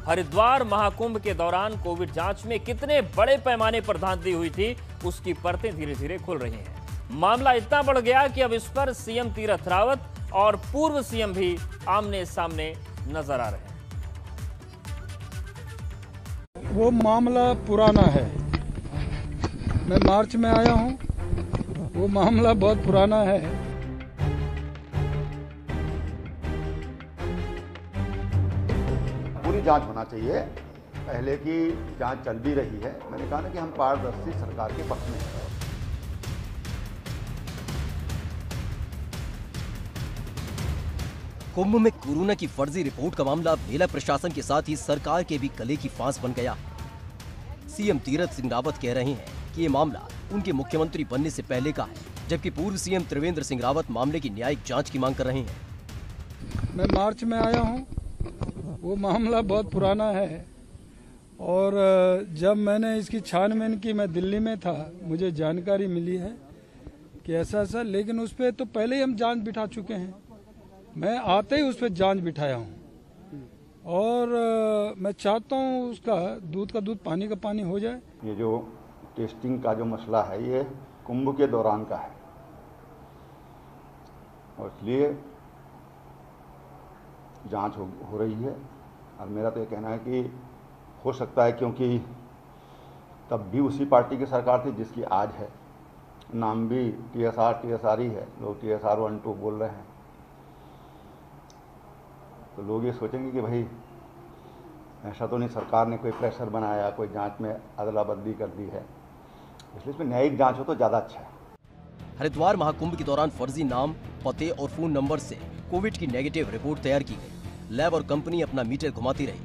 हरिद्वार महाकुंभ के दौरान कोविड जांच में कितने बड़े पैमाने पर धांधली हुई थी, उसकी परतें धीरे धीरे खुल रही हैं। मामला इतना बढ़ गया कि अब इस पर सीएम तीरथ रावत और पूर्व सीएम भी आमने सामने नजर आ रहे हैं। वो मामला पुराना है। मैं मार्च में आया हूं, वो मामला बहुत पुराना है। पूरी जांच होना चाहिए। पहले की जांच चल भी रही है। मैंने कहा ना कि हम पारदर्शी सरकार के पक्ष में हैं। कुंभ में कोरोना की फर्जी रिपोर्ट का मामला मेला प्रशासन के साथ ही सरकार के भी गले की फांस बन गया। सीएम तीरथ सिंह रावत कह रहे हैं कि ये मामला उनके मुख्यमंत्री बनने से पहले का है, जबकि पूर्व सीएम त्रिवेंद्र सिंह रावत मामले की न्यायिक जांच की मांग कर रहे हैं। मैं मार्च में आया हूं, वो मामला बहुत पुराना है। और जब मैंने इसकी छानबीन की, मैं दिल्ली में था, मुझे जानकारी मिली है कि ऐसा, लेकिन उस पर तो पहले ही हम जांच बिठा चुके हैं। मैं आते ही उस पर जांच बिठाया हूं और मैं चाहता हूं उसका दूध का दूध, पानी का पानी हो जाए। ये जो टेस्टिंग का जो मसला है, ये कुंभ के दौरान का है और इसलिए जांच हो रही है। और मेरा तो ये कहना है कि हो सकता है, क्योंकि तब भी उसी पार्टी की सरकार थी जिसकी आज है। नाम भी TSR ही है, लोग TSR 1-2 बोल रहे हैं, तो लोग ये सोचेंगे कि भाई ऐसा तो नहीं सरकार ने कोई प्रेशर बनाया, कोई जांच में अदला बदली कर दी है। इसलिए इसमें न्यायिक जांच हो तो ज़्यादा अच्छा है। हरिद्वार महाकुंभ के दौरान फर्जी नाम, पते और फोन नंबर से कोविड की नेगेटिव रिपोर्ट तैयार की गई। लैब और कंपनी अपना मीटर घुमाती रही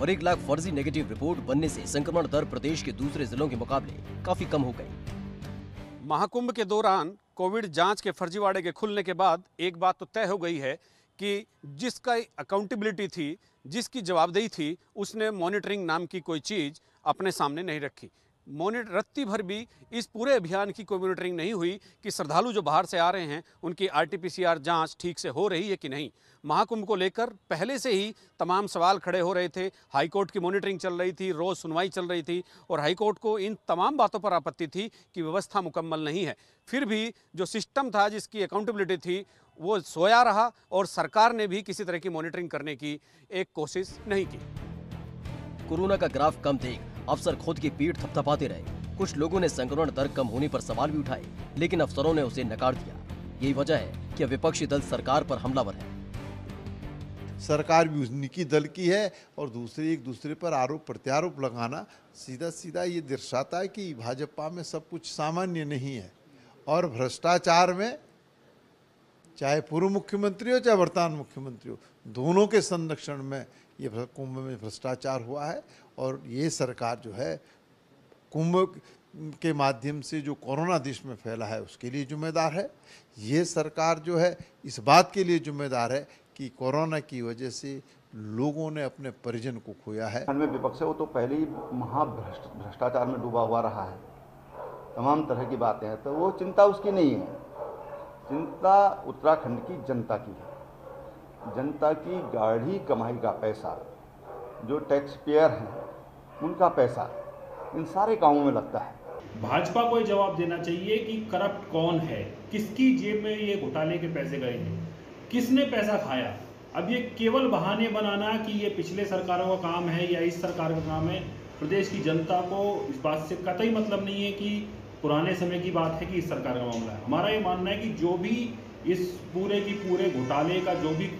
और 1 लाख फर्जी नेगेटिव रिपोर्ट बनने से संक्रमण दर प्रदेश के दूसरे जिलों के मुकाबले काफी कम हो गई। महाकुंभ के दौरान कोविड जांच के फर्जीवाड़े के खुलने के बाद एक बात तो तय हो गई है कि जिसका अकाउंटेबिलिटी थी, जिसकी जवाबदेही थी, उसने मॉनिटरिंग नाम की कोई चीज़ अपने सामने नहीं रखी। रत्ती भर भी इस पूरे अभियान की कोई मॉनिटरिंग नहीं हुई कि श्रद्धालु जो बाहर से आ रहे हैं उनकी RT-PCR जांच ठीक से हो रही है कि नहीं। महाकुंभ को लेकर पहले से ही तमाम सवाल खड़े हो रहे थे। हाईकोर्ट की मॉनिटरिंग चल रही थी, रोज़ सुनवाई चल रही थी और हाईकोर्ट को इन तमाम बातों पर आपत्ति थी कि व्यवस्था मुकम्मल नहीं है। फिर भी जो सिस्टम था, जिसकी अकाउंटेबिलिटी थी, वो सोया रहा और सरकार ने भी किसी तरह की मॉनिटरिंग करने की एक कोशिश नहीं की। कोरोना का ग्राफ कम देख अफसर खुद की पीठ थपथपाते रहे। कुछ लोगों ने संक्रमण दर कम होने पर सवाल भी उठाए, लेकिन अफसरों ने उसे नकार दिया। यही वजह है कि विपक्षी दल सरकार पर हमलावर है। सरकार भी उन्हीं दल की है और दूसरे एक दूसरे पर आरोप प्रत्यारोप लगाना सीधा सीधा ये दर्शाता है कि भाजपा में सब कुछ सामान्य नहीं है। और भ्रष्टाचार में चाहे पूर्व मुख्यमंत्री हो चाहे वर्तमान मुख्यमंत्री हो, दोनों के संरक्षण में ये कुंभ में भ्रष्टाचार हुआ है। और ये सरकार जो है कुंभ के माध्यम से जो कोरोना देश में फैला है उसके लिए जिम्मेदार है। ये सरकार जो है इस बात के लिए जिम्मेदार है कि कोरोना की वजह से लोगों ने अपने परिजन को खोया है। में विपक्ष है, वो तो पहले ही भ्रष्टाचार में डूबा हुआ रहा है। तमाम तरह की बातें हैं, तो वो चिंता उसकी नहीं है। चिंता उत्तराखंड की जनता की है। जनता की गाढ़ी कमाई का पैसा, जो टैक्स पेयर हैं उनका पैसा इन सारे कामों में लगता है। भाजपा को जवाब देना चाहिए कि करप्ट कौन है, किसकी जेब में ये घोटाले के पैसे गए हैं, किसने पैसा खाया। अब ये केवल बहाने बनाना कि ये पिछले सरकारों का काम है या इस सरकार का काम है, प्रदेश की जनता को इस बात से कतई मतलब नहीं है कि पुराने समय की बात है कि इस सरकार का मामला है। हमारा ये मानना है कि जो भी इस पूरे घोटाले का जो भी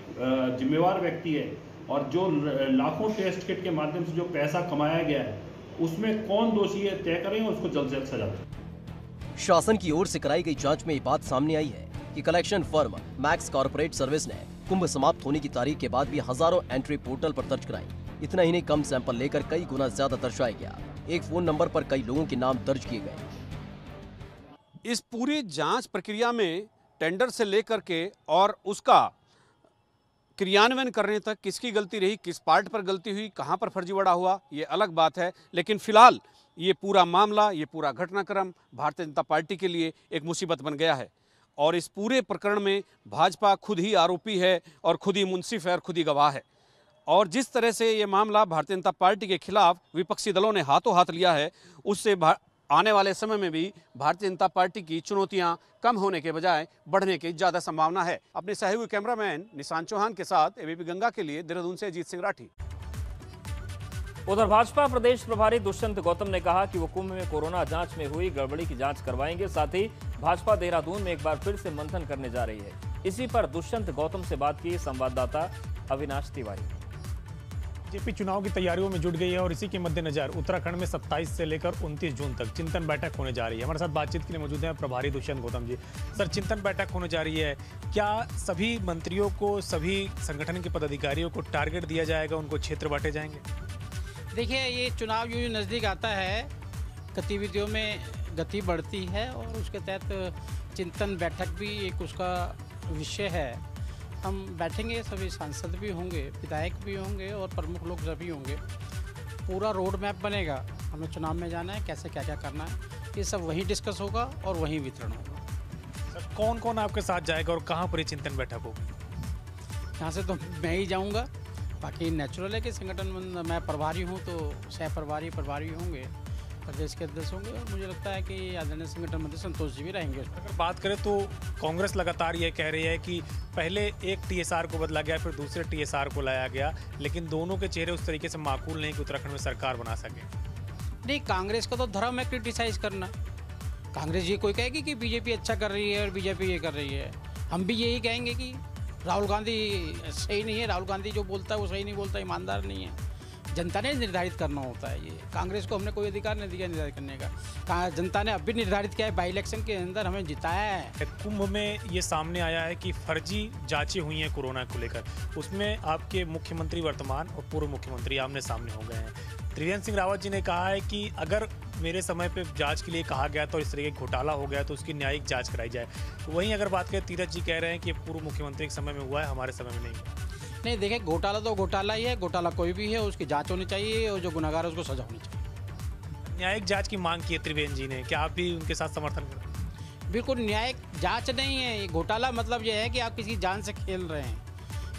जिम्मेवार व्यक्ति है और जो लाखों टेस्ट किट के माध्यम से जो पैसा कमाया गया है, उसमें कौन दोषी है तय करें और उसको जल्द से जल्द सजा दें। शासन की ओर से कराई गई जांच में ये बात सामने आई है कि collection firm max corporate service ने कुंभ समाप्त होने की तारीख के बाद भी हजारों एंट्री पोर्टल पर दर्ज कराई। इतना ही नहीं, कम सैंपल लेकर कई गुना ज्यादा दर्शाया गया। एक फोन नंबर पर कई लोगों के नाम दर्ज किए गए। इस पूरी जांच प्रक्रिया में टेंडर से लेकर के और उसका क्रियान्वयन करने तक किसकी गलती रही, किस पार्ट पर गलती हुई, कहां पर फर्जीवाड़ा हुआ, ये अलग बात है। लेकिन फिलहाल ये पूरा मामला, ये पूरा घटनाक्रम भारतीय जनता पार्टी के लिए एक मुसीबत बन गया है और इस पूरे प्रकरण में भाजपा खुद ही आरोपी है और खुद ही मुंसिफ है और खुद ही गवाह है। और जिस तरह से ये मामला भारतीय जनता पार्टी के खिलाफ विपक्षी दलों ने हाथों हाथ लिया है, उससे आने वाले समय में भी भारतीय जनता पार्टी की चुनौतियां कम होने के बजाय बढ़ने की ज्यादा संभावना है। अपने सहयोगी कैमरामैन निशांत चौहान के साथ एबीपी गंगा के लिए देहरादून से अजीत सिंह राठी। उधर भाजपा प्रदेश प्रभारी दुष्यंत गौतम ने कहा कि वो कुंभ में कोरोना जांच में हुई गड़बड़ी की जांच करवाएंगे। साथ ही भाजपा देहरादून में एक बार फिर से मंथन करने जा रही है। इसी पर दुष्यंत गौतम से बात की संवाददाता अविनाश तिवारी। बीजेपी चुनाव की तैयारियों में जुट गई है और इसी के मद्देनजर उत्तराखंड में 27 से लेकर 29 जून तक चिंतन बैठक होने जा रही है। हमारे साथ बातचीत के लिए मौजूद हैं प्रभारी दुष्यंत गौतम जी। सर, चिंतन बैठक होने जा रही है, क्या सभी मंत्रियों को, सभी संगठन के पदाधिकारियों को टारगेट दिया जाएगा, उनको क्षेत्र बांटे जाएंगे? देखिए, ये चुनाव यूँ नज़दीक आता है, गतिविधियों में गति बढ़ती है और उसके तहत चिंतन बैठक भी एक उसका विषय है। हम बैठेंगे, सभी सांसद भी होंगे, विधायक भी होंगे और प्रमुख लोग सभी होंगे। पूरा रोड मैप बनेगा, हमें चुनाव में जाना है, कैसे क्या क्या करना है, ये सब वहीं डिस्कस होगा और वहीं वितरण होगा। सर, कौन कौन आपके साथ जाएगा और कहाँ पर ये चिंतन बैठक होगी? यहाँ से तो मैं ही जाऊँगा, बाकी नेचुरल है कि संगठन मैं प्रभारी हूँ तो सह प्रभारी होंगे, प्रदेश के अध्यक्ष होंगे और मुझे लगता है कि आदरणीय संगठन मंत्री संतोष जी भी रहेंगे। अगर बात करें तो कांग्रेस लगातार ये कह रही है कि पहले एक टीएसआर को बदला गया, फिर दूसरे टीएसआर को लाया गया, लेकिन दोनों के चेहरे उस तरीके से माकूल नहीं कि उत्तराखंड में सरकार बना सके। नहीं, कांग्रेस का तो धर्म है क्रिटिसाइज करना। कांग्रेस ये कोई कहेगी कि बीजेपी अच्छा कर रही है और बीजेपी ये कर रही है। हम भी यही कहेंगे कि राहुल गांधी सही नहीं है, राहुल गांधी जो बोलता है वो सही नहीं बोलता, ईमानदार नहीं है। जनता ने निर्धारित करना होता है, ये कांग्रेस को हमने कोई अधिकार नहीं दिया निर्धारित करने का। जनता ने अब भी निर्धारित किया है, बाई इलेक्शन के अंदर हमें जिताया है। कुंभ में ये सामने आया है कि फर्जी जांचें हुई हैं कोरोना को लेकर, उसमें आपके मुख्यमंत्री वर्तमान और पूर्व मुख्यमंत्री आमने सामने हो गए हैं। त्रिवेंद्र सिंह रावत जी ने कहा है कि अगर मेरे समय पे जांच के लिए कहा गया तो इस तरह का घोटाला हो गया तो उसकी न्यायिक जांच कराई जाए। वहीं अगर बात करें, तीरथ जी कह रहे हैं कि पूर्व मुख्यमंत्री के समय में हुआ है, हमारे समय में नहीं हुआ। नहीं, देखिए, घोटाला तो घोटाला ही है, घोटाला कोई भी है उसकी जांच होनी चाहिए और जो गुनहगार है उसको सजा होनी चाहिए। न्यायिक जांच की मांग की है त्रिवेंद्र जी ने, क्या आप भी उनके साथ समर्थन करें? बिल्कुल, न्यायिक जांच नहीं है ये घोटाला। मतलब ये है कि आप किसी जान से खेल रहे हैं।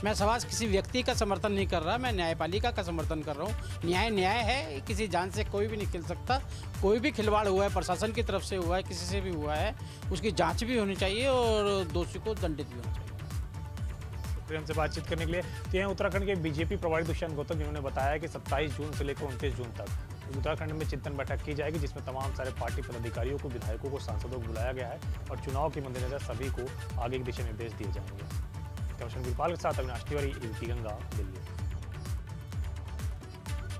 मैं सवाल किसी व्यक्ति का समर्थन नहीं कर रहा, मैं न्यायपालिका का समर्थन कर रहा हूँ। न्याय है, किसी जान से कोई भी नहीं खेल सकता। कोई भी खिलवाड़ हुआ है, प्रशासन की तरफ से हुआ है, किसी से भी हुआ है, उसकी जाँच भी होनी चाहिए और दोषी को दंडित भी होना चाहिए। हमसे बातचीत करने के लिए तो यहाँ उत्तराखंड के बीजेपी प्रभारी दुष्यंत गौतम जिन्होंने बताया कि 27 जून से लेकर 29 जून तक उत्तराखंड में चिंतन बैठक की जाएगी, जिसमें तमाम सारे पार्टी पदाधिकारियों को, विधायकों को, सांसदों को बुलाया गया है और चुनाव के मद्देनजर सभी को आगे के दिशा निर्देश दिए जाएंगे। कैमरा वीरपाल के साथ अविनाश तिवारी, एबीपी गंगा, दिल्ली।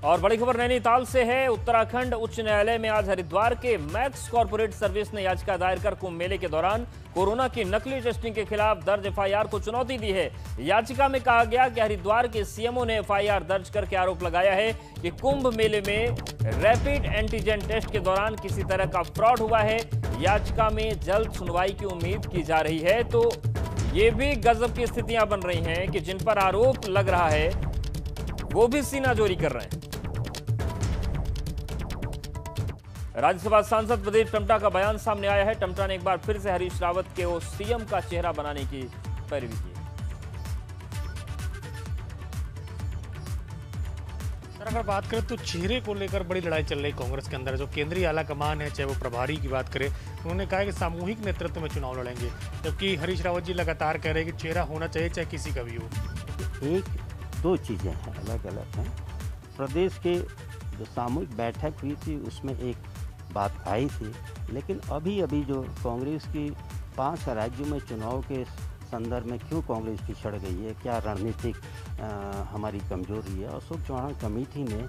और बड़ी खबर नैनीताल से है। उत्तराखंड उच्च न्यायालय में आज हरिद्वार के मैक्स कॉर्पोरेट सर्विस ने याचिका दायर कर कुंभ मेले के दौरान कोरोना की नकली टेस्टिंग के खिलाफ दर्ज एफआईआर को चुनौती दी है। याचिका में कहा गया कि हरिद्वार के सीएमओ ने एफआईआर दर्ज करके आरोप लगाया है कि कुंभ मेले में रैपिड एंटीजन टेस्ट के दौरान किसी तरह का फ्रॉड हुआ है। याचिका में जल्द सुनवाई की उम्मीद की जा रही है। तो ये भी गजब की स्थितियां बन रही हैं कि जिन पर आरोप लग रहा है वो भी सीनाजोरी कर रहे हैं। राज्यसभा सांसद प्रदीप टमटा का बयान सामने आया है। टमटा ने एक बार फिर से हरीश रावत के वो सीएम का चेहरा बनाने की पैरवी की। अगर बात करें तो चेहरे को लेकर बड़ी लड़ाई चल रही कांग्रेस के अंदर। जो केंद्रीय आला कमान है, चाहे वो प्रभारी की बात करें, उन्होंने कहा है कि सामूहिक नेतृत्व में चुनाव लड़ेंगे, जबकि हरीश रावत जी लगातार कह रहे हैं कि चेहरा होना चाहिए चाहे किसी का भी हो। एक दो चीज़ें हैं, अलग अलग हैं। प्रदेश के जो सामूहिक बैठक हुई थी उसमें एक बात आई थी, लेकिन अभी जो कांग्रेस की 5 राज्यों में चुनाव के संदर्भ में क्यों कांग्रेस पिछड़ गई है, क्या रणनीतिक हमारी कमजोरी है। अशोक चौहान कमेटी ने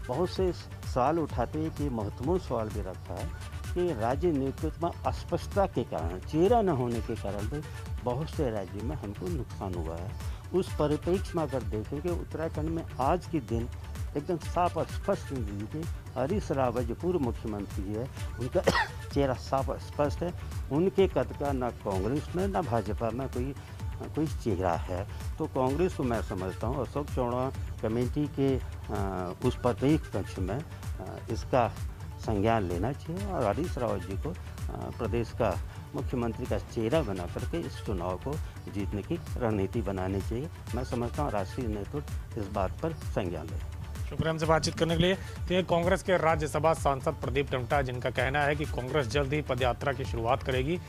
बहुत से सवाल उठाते हैं कि महत्वपूर्ण सवाल भी रखा है कि राज्य नेतृत्व में अस्पष्टता के कारण, चेहरा न होने के कारण भी बहुत से राज्यों में हमको नुकसान हुआ है। उस परिप्रेक्ष्य में अगर देखें कि उत्तराखंड में आज के दिन एकदम साफ और स्पष्ट लीजिए, हरीश रावत जो पूर्व मुख्यमंत्री है उनका चेहरा साफ और स्पष्ट है। उनके कद का न कांग्रेस में न भाजपा में कोई चेहरा है। तो कांग्रेस को मैं समझता हूँ अशोक चौहान कमेटी के उस परिप्रेक्ष्य पक्ष में इसका संज्ञान लेना चाहिए और हरीश रावत जी को प्रदेश का मुख्यमंत्री का चेहरा बना करके इस चुनाव को जीतने की रणनीति बनानी चाहिए। मैं समझता हूँ राष्ट्रीय नेतृत्व इस बात पर संज्ञान ले। शुक्रिया हमसे बातचीत करने के लिए। तो ये कांग्रेस के राज्यसभा सांसद प्रदीप टमटा, जिनका कहना है कि कांग्रेस जल्द ही पदयात्रा की शुरुआत करेगी।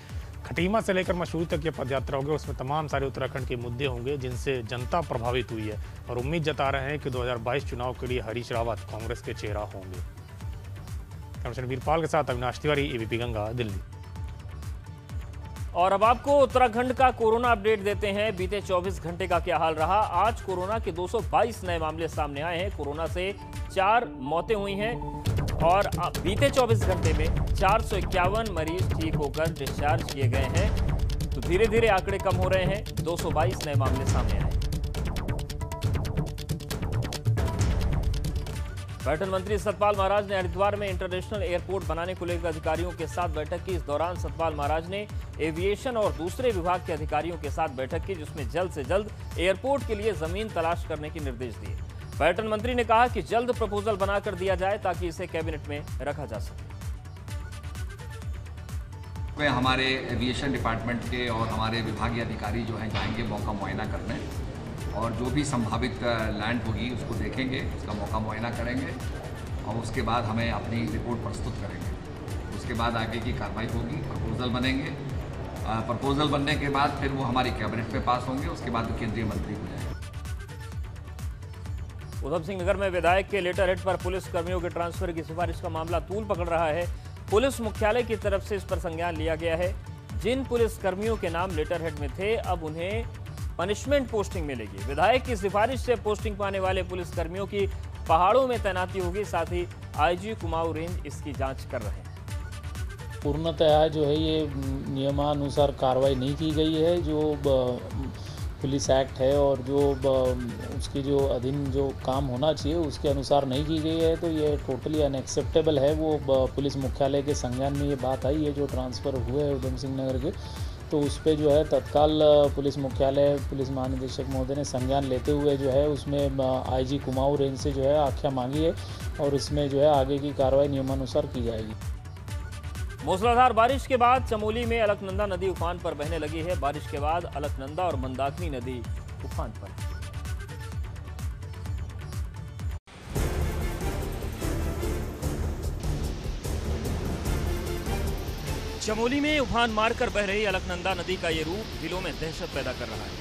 खटीमा से लेकर मसूरी तक ये पदयात्रा होगी, उसमें तमाम सारे उत्तराखंड के मुद्दे होंगे जिनसे जनता प्रभावित हुई है और उम्मीद जता रहे हैं कि 2022 चुनाव के लिए हरीश रावत कांग्रेस के चेहरा होंगे। कमिश्नर वीरपाल के साथ अविनाश तिवारी, एबीपी गंगा, दिल्ली। और अब आपको उत्तराखंड का कोरोना अपडेट देते हैं। बीते 24 घंटे का क्या हाल रहा। आज कोरोना के 222 नए मामले सामने आए हैं। कोरोना से 4 मौतें हुई हैं और बीते 24 घंटे में 451 मरीज ठीक होकर डिस्चार्ज किए गए हैं। तो धीरे धीरे आंकड़े कम हो रहे हैं। 222 नए मामले सामने आए। पर्यटन मंत्री सतपाल महाराज ने हरिद्वार में इंटरनेशनल एयरपोर्ट बनाने को लेकर अधिकारियों के साथ बैठक की। इस दौरान सतपाल महाराज ने एविएशन और दूसरे विभाग के अधिकारियों के साथ बैठक की, जिसमें जल्द से जल्द एयरपोर्ट के लिए जमीन तलाश करने के निर्देश दिए। पर्यटन मंत्री ने कहा कि जल्द प्रपोजल बनाकर दिया जाए ताकि इसे कैबिनेट में रखा जा सके। हमारे एविएशन डिपार्टमेंट के और हमारे विभागीय अधिकारी जो हैं जाएंगे मौका मुआयना करने और जो भी संभावित लैंड होगी उसको देखेंगे, उसका मौका मुआयना करेंगे और उसके बाद हमें अपनी रिपोर्ट प्रस्तुत करेंगे। उसके बाद आगे की कार्रवाई होगी, प्रपोजल बनेंगे। प्रपोजल बनने के बाद फिर वो हमारी कैबिनेट में पास होंगे, उसके बाद केंद्रीय मंत्री हो जाएंगे। उधम सिंह नगर में विधायक के लेटर हेड पर पुलिस कर्मियों के ट्रांसफर की सिफारिश का मामला तूल पकड़ रहा है। पुलिस मुख्यालय की तरफ से इस पर संज्ञान लिया गया है। जिन पुलिस कर्मियों के नाम लेटर हेड में थे, अब उन्हें पनिशमेंट पोस्टिंग मिलेगी। विधायक की सिफारिश से पोस्टिंग पाने वाले पुलिस कर्मियों की पहाड़ों में तैनाती होगी। साथ ही आईजी कुमाऊं रेंज इसकी जांच कर रहे हैं। पूर्णतः जो है ये नियमानुसार कार्रवाई नहीं की गई है। जो पुलिस एक्ट है और जो उसकी जो अधीन जो काम होना चाहिए उसके अनुसार नहीं की गई है, तो ये टोटली अनएक्सेप्टेबल है। वो पुलिस मुख्यालय के संज्ञान में ये बात आई है जो ट्रांसफ़र हुए हैं उधम सिंह नगर के, तो उस पर जो है तत्काल पुलिस मुख्यालय पुलिस महानिदेशक महोदय ने संज्ञान लेते हुए जो है उसमें आईजी कुमाऊं रेंज से जो है आख्या मांगी है और इसमें जो है आगे की कार्रवाई नियमानुसार की जाएगी। मूसलाधार बारिश के बाद चमोली में अलकनंदा नदी उफान पर बहने लगी है। बारिश के बाद अलकनंदा और मंदाकिनी नदी उफान पर है। चमोली में उफान मारकर बह रही अलकनंदा नदी का ये रूप दिलों में दहशत पैदा कर रहा है।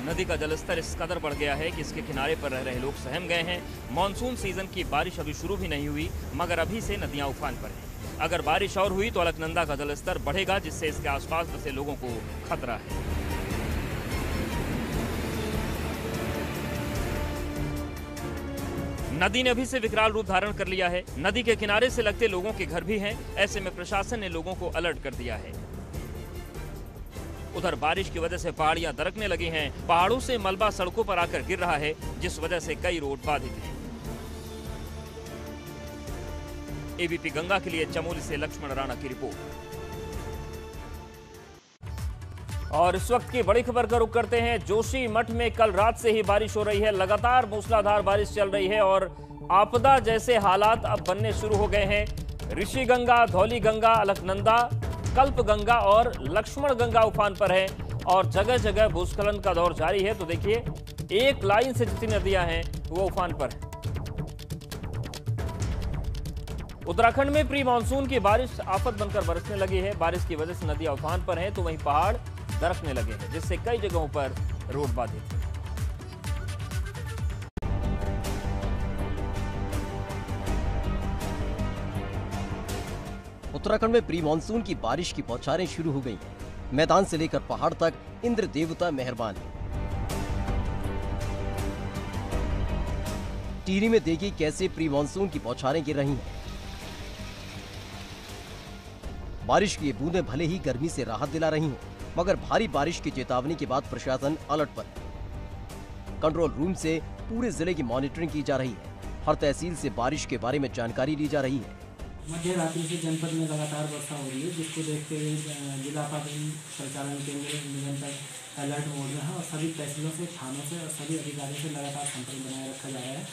नदी का जलस्तर इस कदर बढ़ गया है कि इसके किनारे पर रह रहे लोग सहम गए हैं। मॉनसून सीजन की बारिश अभी शुरू भी नहीं हुई, मगर अभी से नदियां उफान पर हैं। अगर बारिश और हुई तो अलकनंदा का जलस्तर बढ़ेगा, जिससे इसके आसपास बसे लोगों को खतरा है। नदी ने अभी से विकराल रूप धारण कर लिया है। नदी के किनारे से लगते लोगों के घर भी हैं। ऐसे में प्रशासन ने लोगों को अलर्ट कर दिया है। उधर बारिश की वजह से पहाड़ियां दरकने लगी हैं। पहाड़ों से मलबा सड़कों पर आकर गिर रहा है, जिस वजह से कई रोड बाधित हैं। एबीपी गंगा के लिए चमोली से लक्ष्मण राणा की रिपोर्ट। और इस वक्त की बड़ी खबर का रुख करते हैं। जोशी मठ में कल रात से ही बारिश हो रही है। लगातार मूसलाधार बारिश चल रही है और आपदा जैसे हालात अब बनने शुरू हो गए हैं। ऋषि गंगा, धौली गंगा, अलकनंदा, कल्प गंगा और लक्ष्मण गंगा उफान पर है और जगह जगह भूस्खलन का दौर जारी है। तो देखिए, एक लाइन से जितनी नदियां हैं वो उफान पर है। उत्तराखंड में प्री मानसून की बारिश आफत बनकर बरसने लगी है। बारिश की वजह से नदियां उफान पर हैं, तो वहीं पहाड़ दरकने लगे हैं, जिससे कई जगहों पर रोड बाधित है। उत्तराखंड में प्री मानसून की बारिश की बौछारें शुरू हो गई हैं। मैदान से लेकर पहाड़ तक इंद्र देवता मेहरबान है। टिहरी में देखिए कैसे प्री मानसून की बौछारें गिर रही हैं। बारिश की ये बूंदें भले ही गर्मी से राहत दिला रही हैं, मगर भारी बारिश की चेतावनी के बाद प्रशासन अलर्ट पर है। कंट्रोल रूम से पूरे जिले की मॉनिटरिंग की जा रही है। हर तहसील से बारिश के बारे में जानकारी ली जा रही है। मध्य रात्रि से जनपद में लगातार वर्षा हो रही है, जिसको देखते हुए जिला आपदा संचालन केंद्र निरंतर अलर्ट मोड में है और सभी तहसीलों से, थानों से और सभी अधिकारियों से लगातार संपर्क बनाए रखा जा रहा है।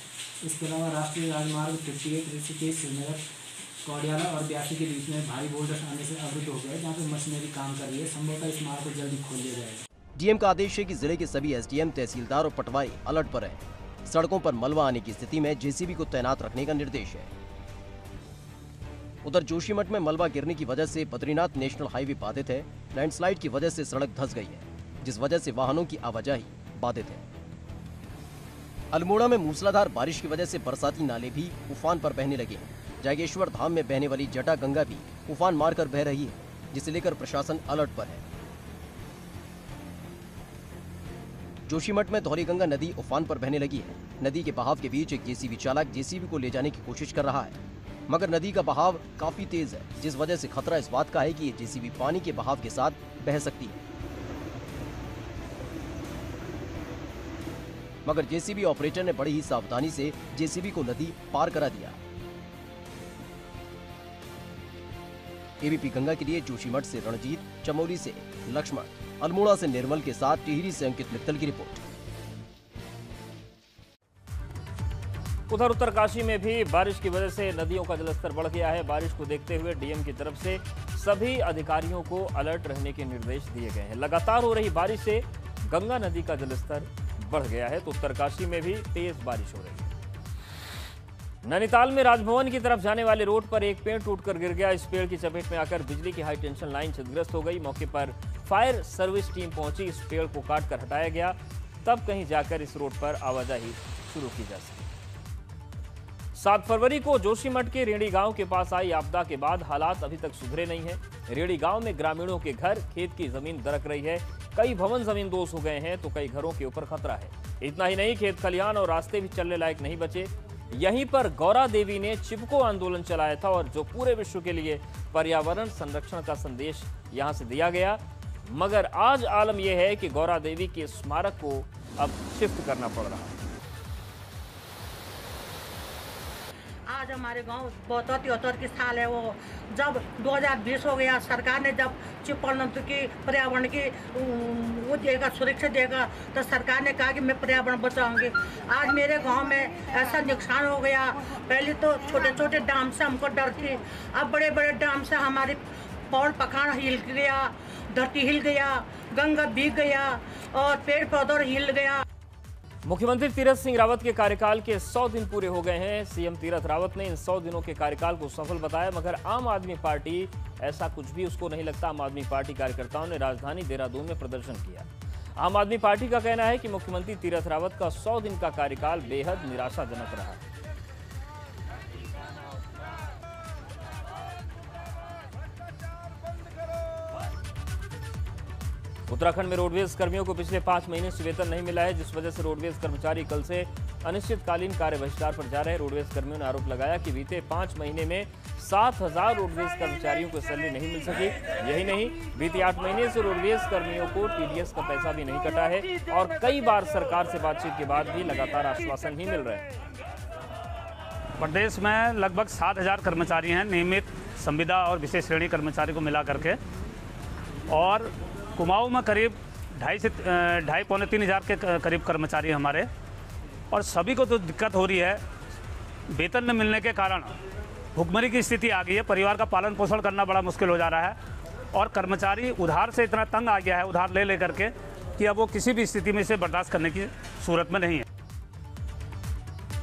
इसके अलावा राष्ट्रीय राजमार्ग 58 ऋषिकेश श्रीनगर कौड़ियाला और ब्यासी के बीच में भारी बोल्डर्स आने से अवरुद्ध हो गए, जहाँ पे मशीनरी काम कर रही है। संभवतः इस मार्ग को जल्दी खोल दिया जाएगा। डीएम का आदेश है कि जिले के सभी एसडीएम, तहसीलदार और पटवारी अलर्ट पर हैं। सड़कों पर मलबा आने की स्थिति में जेसीबी को तैनात रखने का निर्देश है। उधर जोशीमठ में मलबा गिरने की वजह से बद्रीनाथ नेशनल हाईवे बाधित है। लैंडस्लाइड की वजह से सड़क धंस गई है, जिस वजह से वाहनों की आवाजाही बाधित है। अल्मोड़ा में मूसलाधार बारिश की वजह से बरसाती नाले भी उफान पर बहने लगे हैं। जागेश्वर धाम में बहने वाली जटा गंगा भी उफान मारकर बह रही है, जिसे लेकर प्रशासन अलर्ट पर है। जोशीमठ में धौलीगंगा नदी उफान पर बहने लगी है। नदी के बहाव के बीच एक जेसीबी चालक जेसीबी को ले जाने की कोशिश कर रहा है, मगर नदी का बहाव काफी तेज है, जिस वजह से खतरा इस बात का है कि ये जेसीबी पानी के बहाव के साथ बह सकती है। मगर जेसीबी ऑपरेटर ने बड़ी ही सावधानी से जेसीबी को नदी पार करा दिया। एबीपी गंगा के लिए जोशीमठ से रणजीत, चमोली से लक्ष्मण, अल्मोड़ा से निर्मल के साथ टिहरी से अंकित मित्तल की रिपोर्ट। उधर उत्तरकाशी में भी बारिश की वजह से नदियों का जलस्तर बढ़ गया है। बारिश को देखते हुए डीएम की तरफ से सभी अधिकारियों को अलर्ट रहने के निर्देश दिए गए हैं। लगातार हो रही बारिश से गंगा नदी का जलस्तर बढ़ गया है, तो उत्तरकाशी में भी तेज बारिश हो रही है। नैनीताल में राजभवन की तरफ जाने वाले रोड पर एक पेड़ टूटकर गिर गया। इस पेड़ की चपेट में आकर बिजली की हाई टेंशन लाइन क्षतिग्रस्त हो गई। मौके पर फायर सर्विस टीम पहुंची, इस पेड़ को काटकर हटाया गया, तब कहीं जाकर इस रोड पर आवाजाही शुरू की जा सकी। 7 फरवरी को जोशीमठ के रेड़ी गांव के पास आई आपदा के बाद हालात अभी तक सुधरे नहीं हैं। रेड़ी गांव में ग्रामीणों के घर, खेत की जमीन दरक रही है। कई भवन जमींदोज हो गए हैं, तो कई घरों के ऊपर खतरा है। इतना ही नहीं, खेत खलिहान और रास्ते भी चलने लायक नहीं बचे। यहीं पर गौरा देवी ने चिपको आंदोलन चलाया था, और जो पूरे विश्व के लिए पर्यावरण संरक्षण का संदेश यहां से दिया गया। मगर आज आलम यह है कि गौरा देवी के स्मारक को अब शिफ्ट करना पड़ रहा है। आज हमारे गांव 72 की साल है। वो जब 2020 हो गया, सरकार ने जब चिपको की पर्यावरण की वो देगा, सुरक्षा देगा, तो सरकार ने कहा कि मैं पर्यावरण बचाऊंगी। आज मेरे गांव में ऐसा नुकसान हो गया। पहले तो छोटे छोटे डैम से हमको डर थी, अब बड़े बड़े डैम से हमारी पौड़ पखाड़ हिल गया, धरती हिल गया, गंगा भीग गया और पेड़ पौधे हिल गया। मुख्यमंत्री तीरथ सिंह रावत के कार्यकाल के 100 दिन पूरे हो गए हैं। सीएम तीरथ रावत ने इन 100 दिनों के कार्यकाल को सफल बताया, मगर आम आदमी पार्टी ऐसा कुछ भी उसको नहीं लगता। आम आदमी पार्टी कार्यकर्ताओं ने राजधानी देहरादून में प्रदर्शन किया। आम आदमी पार्टी का कहना है कि मुख्यमंत्री तीरथ रावत का 100 दिन का कार्यकाल बेहद निराशाजनक रहा। उत्तराखंड में रोडवेज कर्मियों को पिछले 5 महीने से वेतन नहीं मिला है, जिस वजह से रोडवेज कर्मचारी कल से अनिश्चितकालीन कार्य बहिष्कार पर जा रहे हैं। रोडवेज कर्मियों ने आरोप लगाया कि बीते 5 महीने में 7000 रोडवेज कर्मचारियों को सैलरी नहीं मिल सकी। यही नहीं, बीते 8 महीने से रोडवेज कर्मियों को टीडीएस का पैसा भी नहीं कटा है, और कई बार सरकार से बातचीत के बाद भी लगातार आश्वासन ही मिल रहे हैं। प्रदेश में लगभग 7000 कर्मचारी हैं, नियमित, संविदा और विशेष श्रेणी कर्मचारी को मिला करके, और कुमाऊं में करीब 2,500-3 हज़ार के करीब कर्मचारी हमारे। और सभी को तो दिक्कत हो रही है, वेतन न मिलने के कारण भुखमरी की स्थिति आ गई है। परिवार का पालन पोषण करना बड़ा मुश्किल हो जा रहा है, और कर्मचारी उधार से इतना तंग आ गया है, उधार ले लेकर के, कि अब वो किसी भी स्थिति में इसे बर्दाश्त करने की सूरत में नहीं है।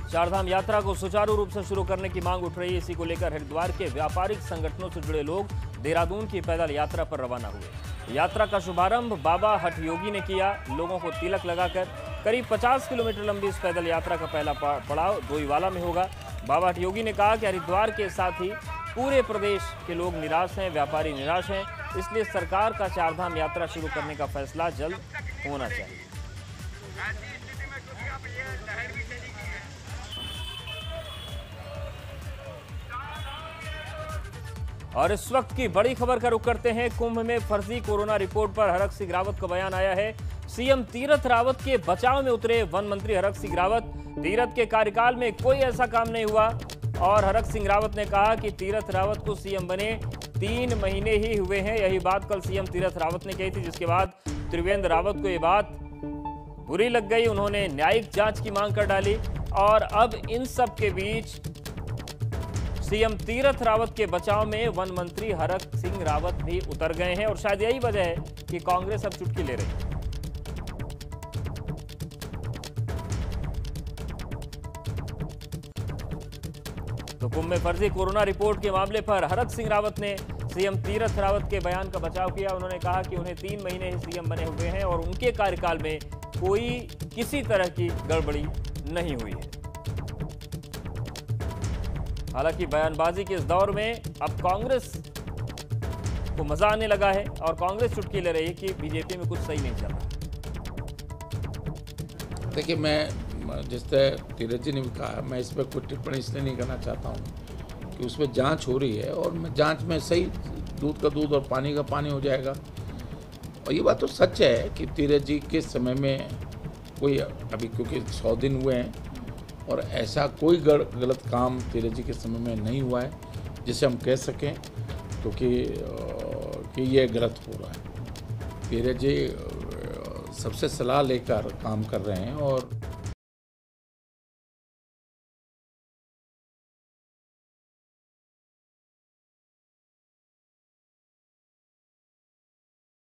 चारधाम यात्रा को सुचारू रूप से शुरू करने की मांग उठ रही है। इसी को लेकर हरिद्वार के व्यापारिक संगठनों से जुड़े लोग देहरादून की पैदल यात्रा पर रवाना हुए। यात्रा का शुभारंभ बाबा हठयोगी ने किया। लोगों को तिलक लगाकर करीब 50 किलोमीटर लंबी इस पैदल यात्रा का पहला पड़ाव डोईवाला में होगा। बाबा हठयोगी ने कहा कि हरिद्वार के साथ ही पूरे प्रदेश के लोग निराश हैं, व्यापारी निराश हैं, इसलिए सरकार का चारधाम यात्रा शुरू करने का फैसला जल्द होना चाहिए। और इस वक्त की बड़ी खबर का रुख करते हैं। कुंभ में फर्जी कोरोना रिपोर्ट पर हरक सिंह रावत का बयान आया है। सीएम तीरथ रावत के बचाव में उतरे वन मंत्री हरक सिंह रावत। तीरथ के कार्यकाल में कोई ऐसा काम नहीं हुआ, और हरक सिंह रावत ने कहा कि तीरथ रावत को सीएम बने 3 महीने ही हुए हैं। यही बात कल सीएम तीरथ रावत ने कही थी, जिसके बाद त्रिवेंद्र रावत को ये बात बुरी लग गई। उन्होंने न्यायिक जांच की मांग कर डाली, और अब इन सब के बीच सीएम तीरथ रावत के बचाव में वन मंत्री हरक सिंह रावत भी उतर गए हैं और शायद यही वजह है कि कांग्रेस अब चुटकी ले रही है। तो कुंभ में फर्जी कोरोना रिपोर्ट के मामले पर हरक सिंह रावत ने सीएम तीरथ रावत के बयान का बचाव किया। उन्होंने कहा कि उन्हें 3 महीने ही सीएम बने हुए हैं और उनके कार्यकाल में कोई किसी तरह की गड़बड़ी नहीं हुई है। हालांकि बयानबाजी के इस दौर में अब कांग्रेस को मजा आने लगा है और कांग्रेस चुटकी ले रही है कि बीजेपी में कुछ सही नहीं चल रहा। देखिए, मैं जिस तरह तीरथ जी ने भी कहा, मैं इस पर कुछ टिप्पणी इसलिए नहीं करना चाहता हूँ कि उसमें जांच हो रही है और जांच में सही दूध का दूध और पानी का पानी हो जाएगा। और ये बात तो सच है कि तीरथ जी के समय में कोई अभी क्योंकि 100 दिन हुए हैं और ऐसा कोई गलत काम तीरथ जी के समय में नहीं हुआ है जिसे हम कह सकें कि ये गलत हो रहा है। तीरथ जी सबसे सलाह लेकर काम कर रहे हैं और